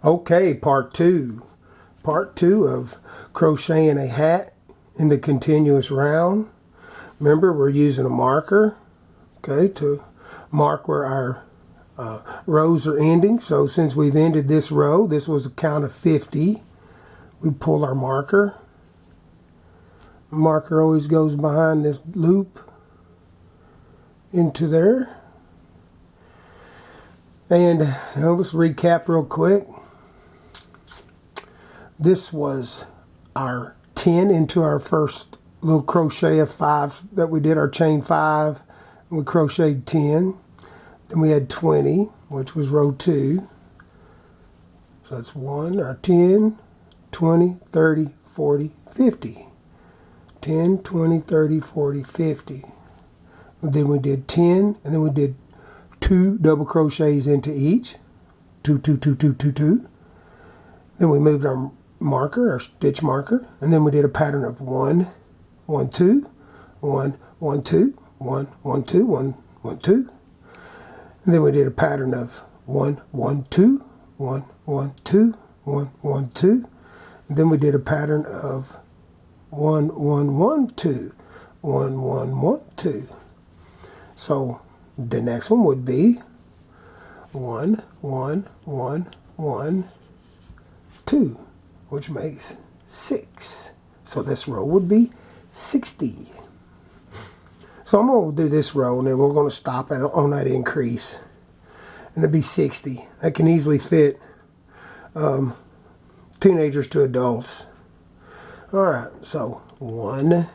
Okay, part two. Part two of crocheting a hat in the continuous round. Remember, we're using a marker, okay, to mark where our rows are ending. So since we've ended this row, this was a count of 50. We pull our marker. The marker always goes behind this loop into there. And let's recap real quick. This was our 10 into our first little crochet of 5s that we did, our chain 5. We crocheted 10. Then we had 20, which was row 2. So that's 1, our 10, 20, 30, 40, 50. 10, 20, 30, 40, 50. And then we did 10, and then we did 2 double crochets into each. 2, 2, 2, 2, 2, 2. Then we moved our marker, our stitch marker, and then we did a pattern of 1, 1, 2, 1, 1, 2, 1, 1, 2, 1, 1, 2. And then we did a pattern of 1, 1, 2, 1, 1, 2, 1, 1, 2. And then we did a pattern of 1, 1, 1, 2, 1, 1, 1, 2. So the next one would be 1, 1, 1, 1, 2, which makes 6. So this row would be 60. So I'm going to do this row, and then we're going to stop on that increase. And it'll be 60. That can easily fit teenagers to adults. Alright, so 1.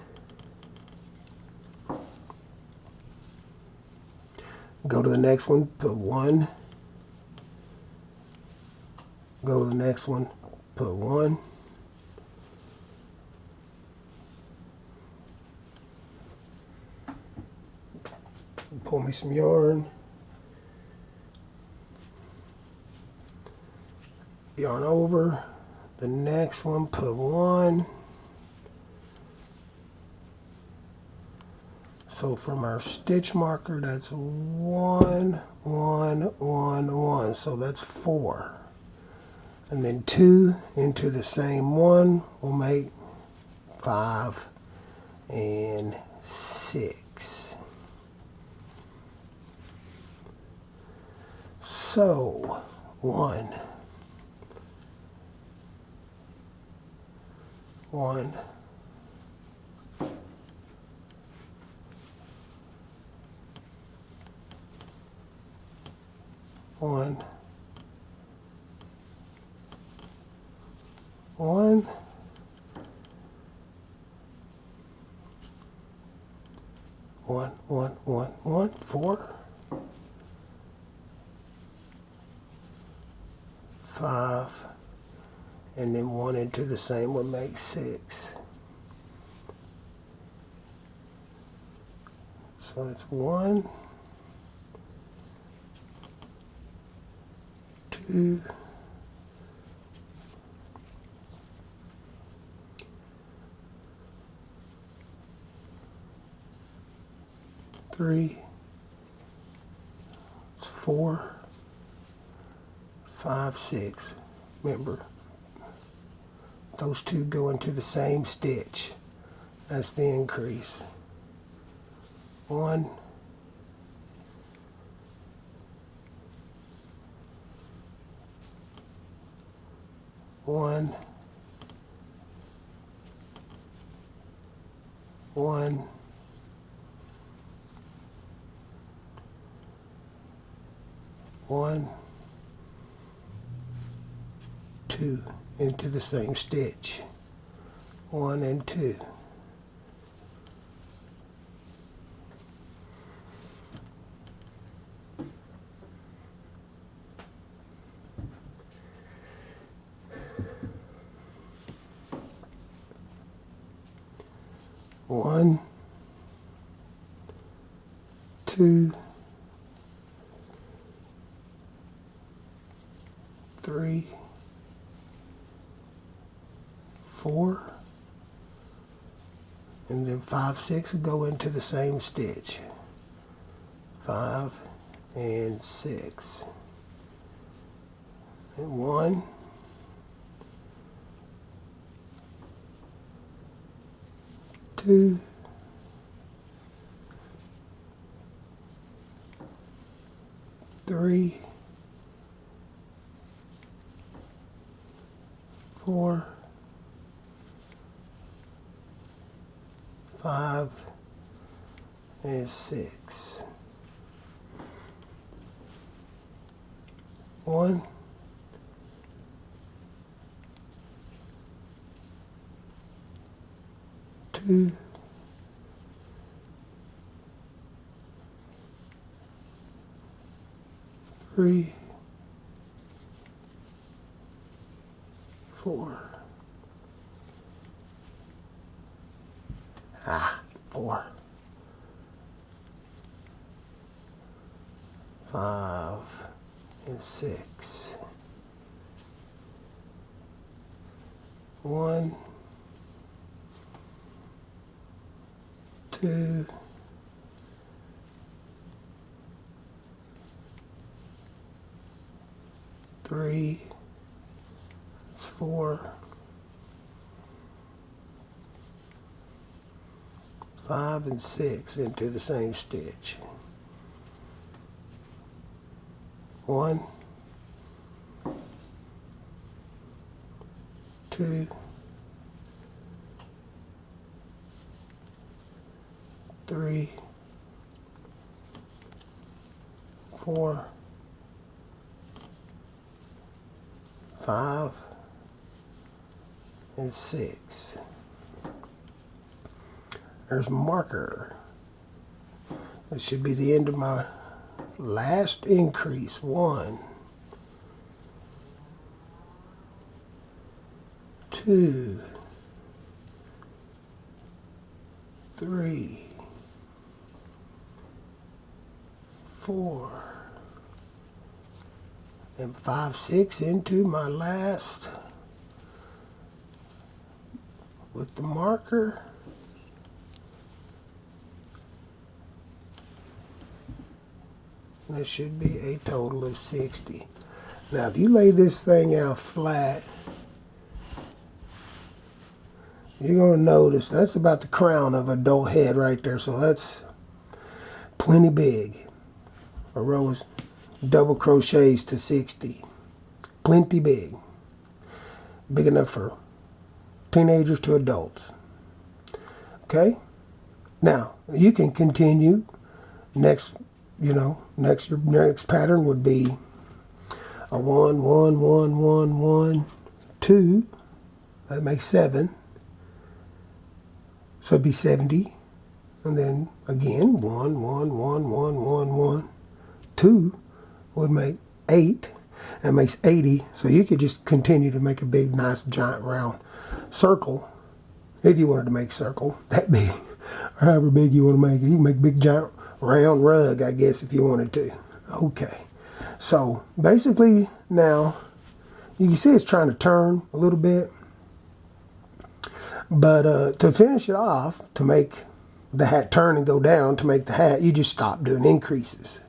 Go to the next one, put 1. Go to the next one, put 1. Pull me some yarn. Yarn over. The next one, put 1. So from our stitch marker, that's 1, 1, 1, 1. So that's 4. And then 2 into the same one will make 5 and 6. So 1, 1, 1, 1, 1, 1, 1, 1, 4, 5, and then 1 into the same one makes 6. So it's 1, 2, 3, 4, 5, 6. Remember, those two go into the same stitch. That's the increase. 1, 1, 1, 1, 2 into the same stitch. 1 and 2. One, 2, 3, 4, and then 5, 6 go into the same stitch. 5 and 6. And 1, 2, 3, 4, 5, and 6. 1, 2, 3, 4. 4, 5, and 6. 1, 2, 3, 4, 5, and 6 into the same stitch. 1, 2, 3, 4, 5, and 6. There's a marker. This should be the end of my last increase. 1, 2, 3, 4, and 5, 6 into my last with the marker. That should be a total of 60. Now, if you lay this thing out flat, you're going to notice that's about the crown of an adult head right there. So that's plenty big. A row of double crochets to 60. Plenty big. Big enough for teenagers to adults. Okay? Now, you can continue. Your next pattern would be a 1, 1, 1, 1, 1, 2. That makes 7. So it'd be 70. And then again, 1, 1, 1, 1, 1, 1. 2 would make 8. That makes 80. So you could just continue to make a big, nice, giant, round circle. If you wanted to make a circle that big, or however big you want to make it. You can make a big, giant, round rug, I guess, if you wanted to. Okay. So basically now, you can see it's trying to turn a little bit. But to finish it off, to make the hat turn and go down, to make the hat, you just stop doing increases.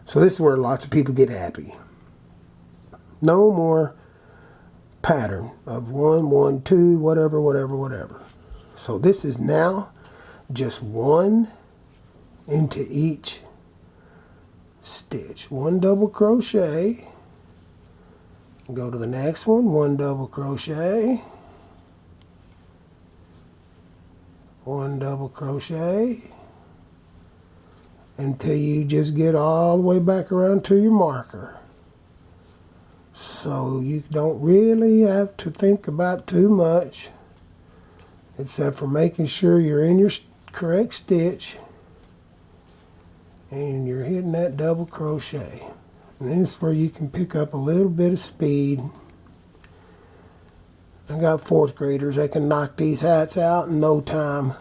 So this is where lots of people get happy. No more pattern of 1, 1, 2, whatever, whatever, whatever. So this is now just 1 into each stitch. 1 double crochet. Go to the next one. 1 double crochet. 1 double crochet. Until you just get all the way back around to your marker. So you don't really have to think about too much, except for making sure you're in your correct stitch and you're hitting that double crochet. And this is where you can pick up a little bit of speed. I got 4th graders that can knock these hats out in no time.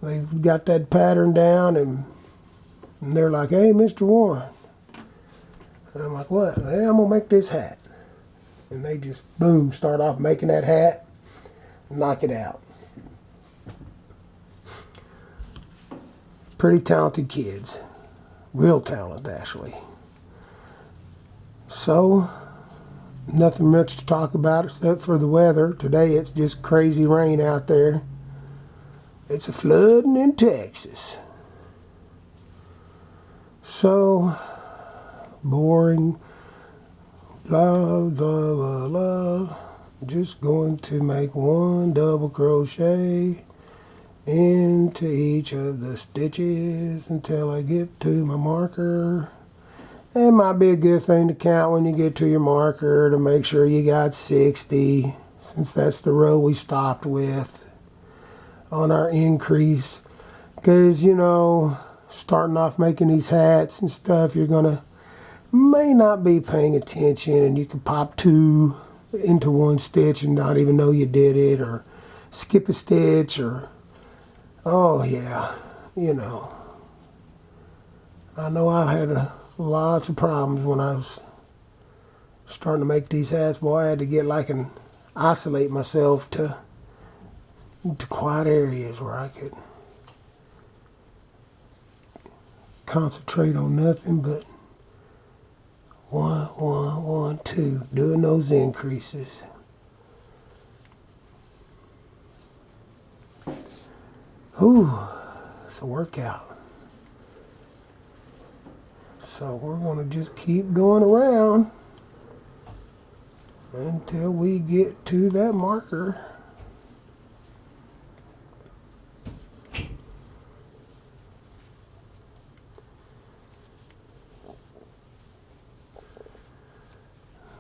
They've got that pattern down and they're like, "Hey, Mr. Warren." And I'm like, "What?" "Hey, I'm going to make this hat." And they just, boom, start off making that hat, knock it out. Pretty talented kids. Real talented, actually. So, nothing much to talk about except for the weather. Today it's just crazy rain out there. It's a flooding in Texas. So, boring. La la la la. Just going to make one double crochet into each of the stitches until I get to my marker. It might be a good thing to count when you get to your marker to make sure you got 60, since that's the row we stopped with on our increase. Because, you know, starting off making these hats and stuff, may not be paying attention, and you can pop 2 into one stitch and not even know you did it, or skip a stitch, or, oh yeah, you know. I know I had lots of problems when I was starting to make these hats. Boy, I had to get and isolate myself to quiet areas where I could concentrate on nothing but 1, 1, 1, 2, doing those increases. Whew, it's a workout. So we're going to just keep going around until we get to that marker.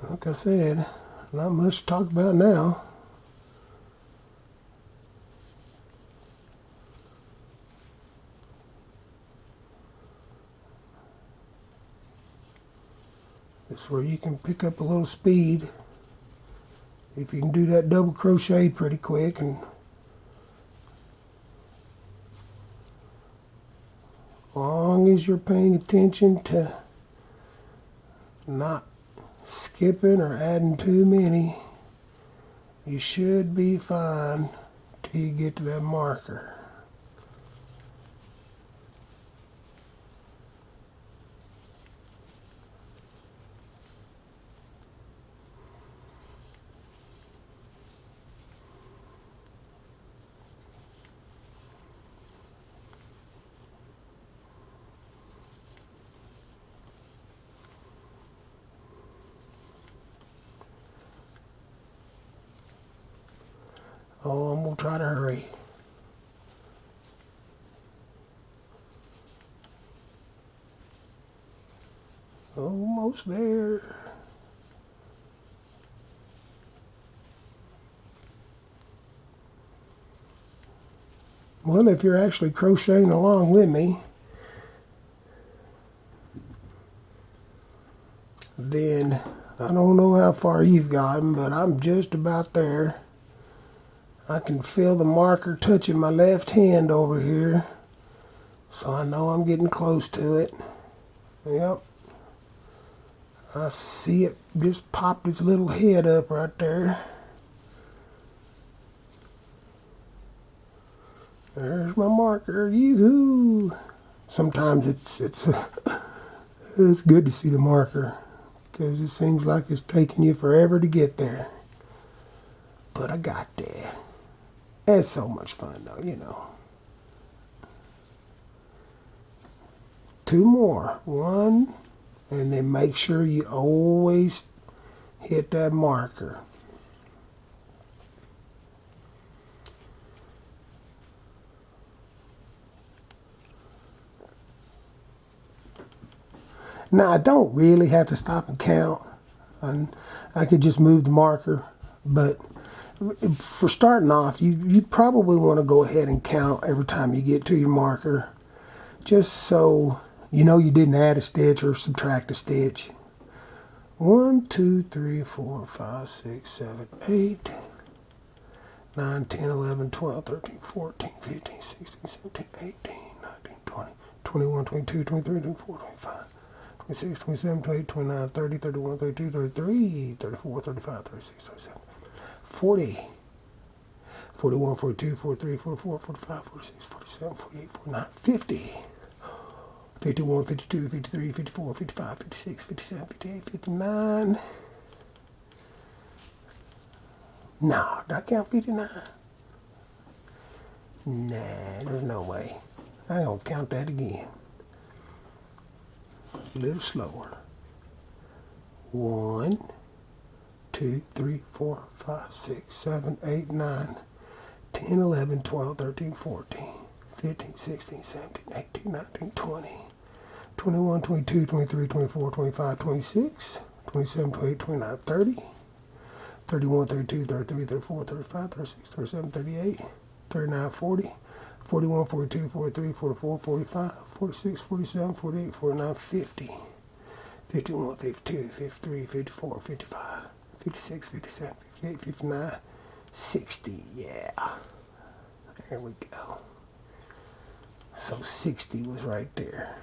Like I said, not much to talk about now. It's where you can pick up a little speed if you can do that double crochet pretty quick, and as long as you're paying attention to not skipping or adding too many, you should be fine till you get to that marker. Oh, I'm going to try to hurry. Almost there. Well, if you're actually crocheting along with me, then I don't know how far you've gotten, but I'm just about there. I can feel the marker touching my left hand over here, so I know I'm getting close to it. Yep. I see it just popped its little head up right there. There's my marker. Yoo-hoo! Sometimes it's good to see the marker, because it seems like it's taking you forever to get there. But I got there. It's so much fun though, you know. 2 more. 1, and then make sure you always hit that marker. Now, I don't really have to stop and count. I could just move the marker, but for starting off, you probably want to go ahead and count every time you get to your marker, just so you know you didn't add a stitch or subtract a stitch. 1, 2, 3, 4, 5, 6, 7, 8, 9, 10, 11, 12, 13, 14, 15, 16, 17, 18, 19, 20, 21, 22, 23, 24, 25, 26, 27, 28, 29, 30, 31, 32, 33, 34, 35, 36, 37, 40, 41, 42, 43, 44, 45, 46, 47, 48, 49, 50. 51, 52, 53, 54, 55, 56, 57, 58, 59. No, did I count 59? Nah, there's no way. I ain't gonna count that again. A little slower. 1, 2, 3, 4, 5, 6, 7, 8, 9, 10, 11, 12, 13, 14, 15, 16, 17, 18, 19, 20, 21, 22, 23, 24, 25, 26, 27, 28, 29, 30, 31, 32, 33, 34, 35, 36, 37, 38, 39, 40, 41, 42, 43, 44, 45, 46, 47, 48, 49, 50, 51, 52, 53, 54, 55, 56, 57, 58, 59, 60. Yeah. There we go. So 60 was right there.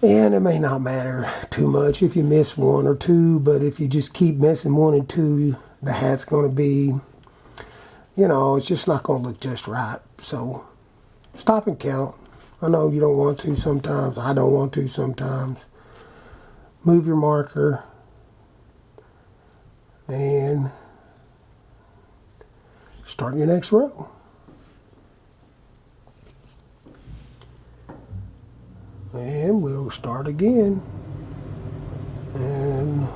And it may not matter too much if you miss 1 or 2, but if you just keep missing 1 and 2, the hat's going to be, you know, it's just not going to look just right. So stop and count. I know you don't want to sometimes. I don't want to sometimes. Move your marker and start your next row. And we'll start again. And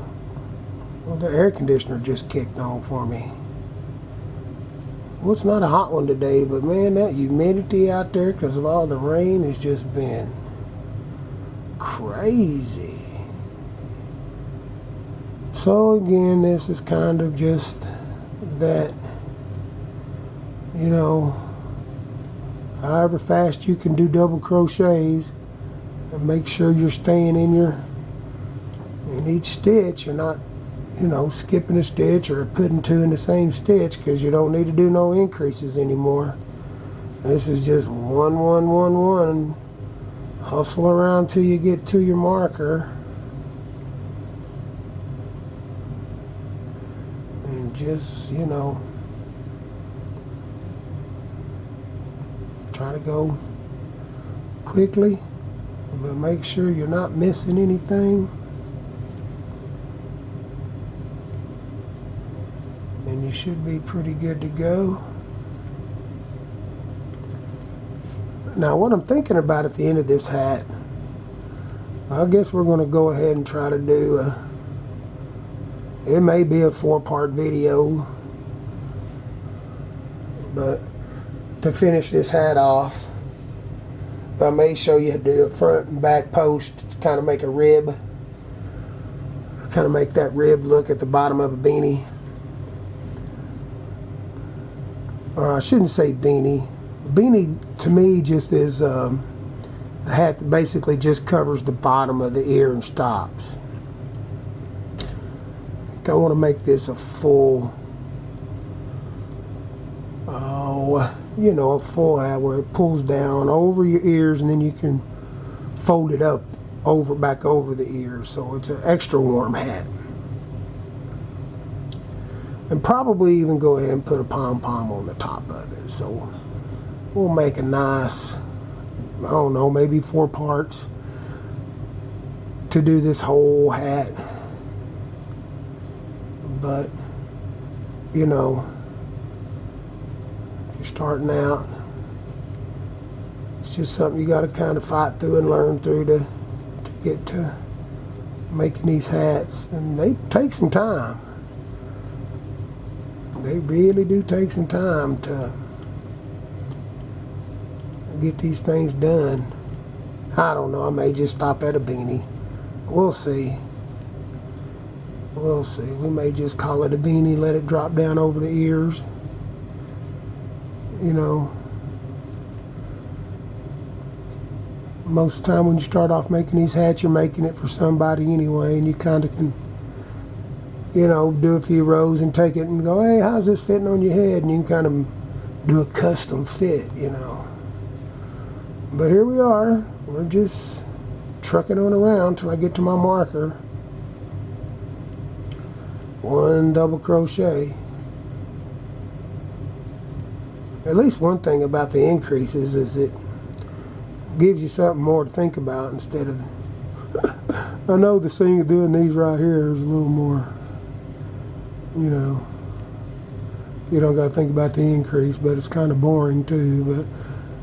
well, the air conditioner just kicked on for me. Well, it's not a hot one today, but man, that humidity out there because of all the rain has just been crazy. So again, this is kind of just that, you know, however fast you can do double crochets, and make sure you're staying in each stitch. You're not, you know, skipping a stitch or putting 2 in the same stitch because you don't need to do no increases anymore. This is just 1, 1, 1, 1. Hustle around till you get to your marker. And just, you know, try to go quickly, but make sure you're not missing anything. And you should be pretty good to go. Now what I'm thinking about at the end of this hat, I guess we're going to go ahead and try to do it may be a 4-part video, but to finish this hat off, I may show you how to do a front and back post to kind of make a rib, kind of make that rib look at the bottom of a beanie. Or I shouldn't say beanie. Beanie to me just is a hat that basically just covers the bottom of the ear and stops. I think I want to make this a full, you know, a full hat where it pulls down over your ears and then you can fold it up back over the ears. So it's an extra warm hat. And probably even go ahead and put a pom-pom on the top of it. So we'll make a nice, I don't know, maybe 4 parts to do this whole hat. But, you know, if you're starting out, it's just something you got to kind of fight through and learn through to get to making these hats. And they take some time. They really do take some time to get these things done. I don't know, I may just stop at a beanie. We'll see. We'll see. We may just call it a beanie, let it drop down over the ears. You know, most of the time when you start off making these hats, you're making it for somebody anyway, and you kind of can, you know, do a few rows and take it and go, hey, how's this fitting on your head? And you can kind of do a custom fit, you know. But here we are. We're just trucking on around till I get to my marker. 1 double crochet. At least one thing about the increases is that gives you something more to think about instead of. I know the thing of doing these right here is a little more, you know, you don't got to think about the increase, but it's kind of boring too.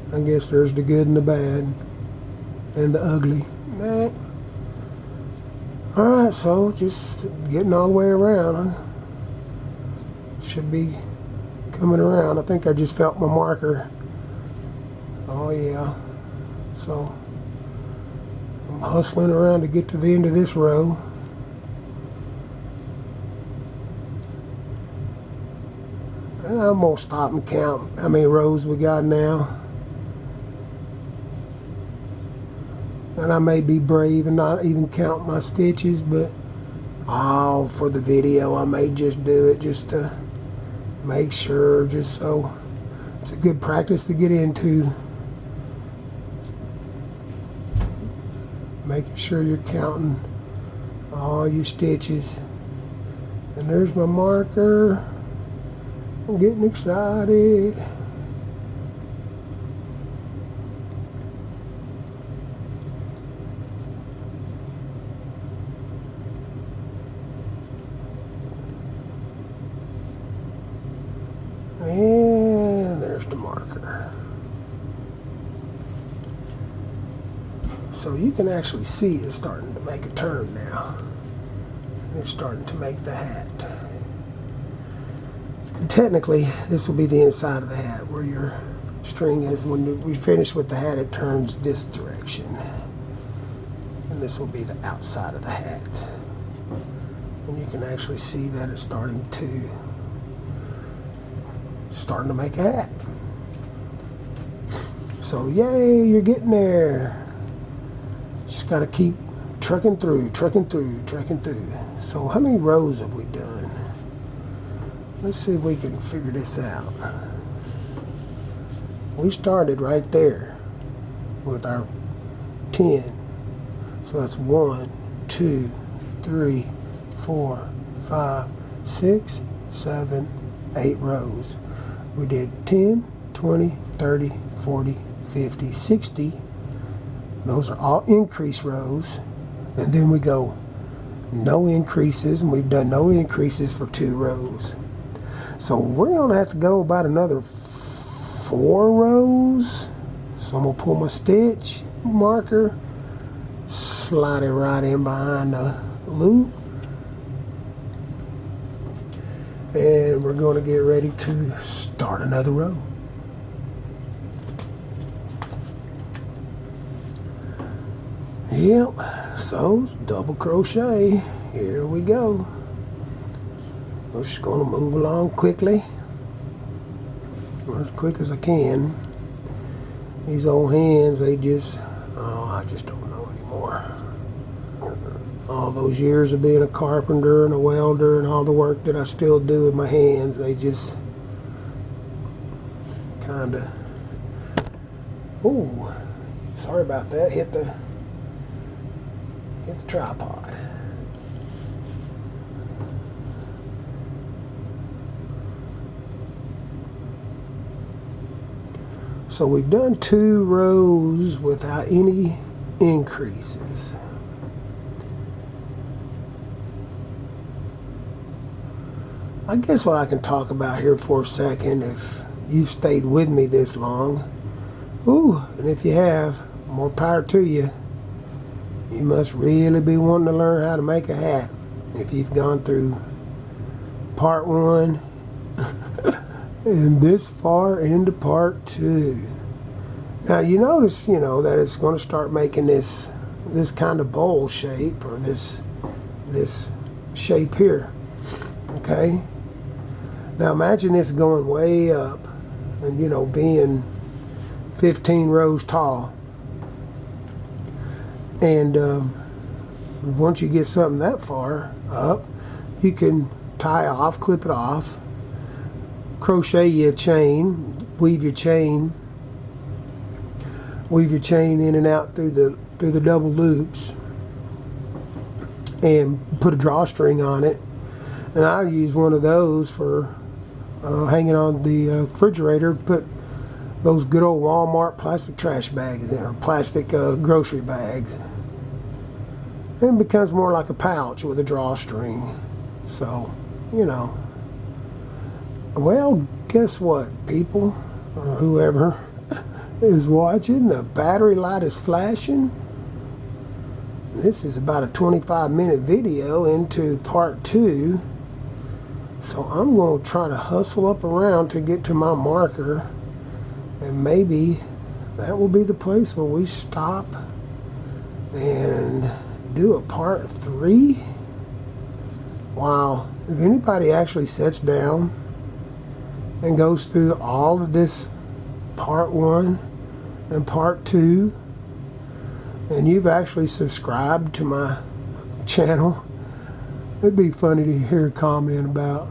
But I guess there's the good and the bad and the ugly. Nah. Alright, so just getting all the way around. Huh? Should be coming around. I think I just felt my marker. Oh yeah. So I'm hustling around to get to the end of this row. And I'm going to stop and count how many rows we got now. And I may be brave and not even count my stitches, but for the video I may just do it just to make sure, just so it's a good practice to get into. Making sure you're counting all your stitches. And there's my marker. I'm getting excited. And there's the marker. So you can actually see it's starting to make a turn now. It's starting to make the hat. And technically, this will be the inside of the hat where your string is. When we finish with the hat, it turns this direction. And this will be the outside of the hat. And you can actually see that it's starting to make a hat. So yay, you're getting there. Just gotta keep trucking through. So how many rows have we done? Let's see if we can figure this out. We started right there with our 10. So that's 1, 2, 3, 4, 5, 6, 7, 8 rows. We did 10, 20, 30, 40, 50, 60. Those are all increase rows. And then we go no increases, and we've done no increases for 2 rows. So we're going to have to go about another 4 rows. So I'm going to pull my stitch marker, slide it right in behind the loop. And we're going to get ready to start another row. Yep, so double crochet. Here we go. I'm just going to move along quickly, or as quick as I can. These old hands, they just, I just don't know anymore. All those years of being a carpenter and a welder and all the work that I still do with my hands, they just kind of, oh, sorry about that, hit the tripod. So we've done 2 rows without any increases. I guess what I can talk about here for a second, if you've stayed with me this long, and if you have, more power to you. You must really be wanting to learn how to make a hat if you've gone through part 1 and this far into part 2. Now you notice, that it's going to start making this kind of bowl shape, or this shape here. Okay. Now imagine this going way up and being 15 rows tall. And once you get something that far up, you can tie off, clip it off, crochet you a chain, weave your chain in and out through the double loops, and put a drawstring on it. And I use one of those for hanging on the refrigerator. Put those good old Walmart plastic trash bags or plastic grocery bags. And it becomes more like a pouch with a drawstring. So, you know. Well, guess what, people, or whoever is watching, the battery light is flashing. This is about a 25-minute video into part 2. So I'm going to try to hustle up around to get to my marker. And maybe that will be the place where we stop and do a part 3. Wow. If anybody actually sits down and goes through all of this part 1 and part 2, and you've actually subscribed to my channel, it'd be funny to hear a comment about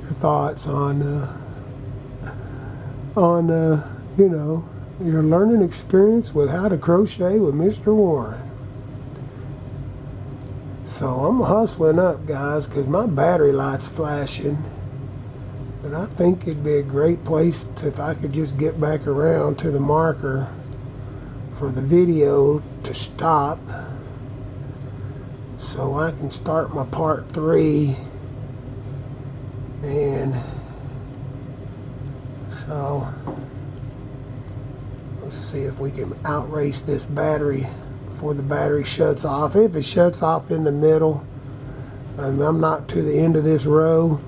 your thoughts on you know, your learning experience with how to crochet with Mr. Warren. So I'm hustling up, guys, because my battery light's flashing. And I think it'd be a great place if I could just get back around to the marker for the video to stop, so I can start my part 3. And so let's see if we can outrace this battery before the battery shuts off. If it shuts off in the middle and I'm not to the end of this row,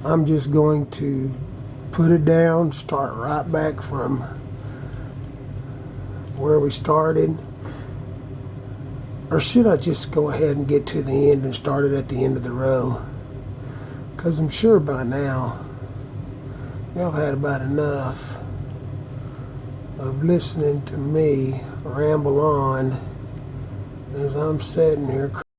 I'm just going to put it down, start right back from where we started. Or should I just go ahead and get to the end and start it at the end of the row? Because I'm sure by now y'all had about enough of listening to me ramble on as I'm sitting here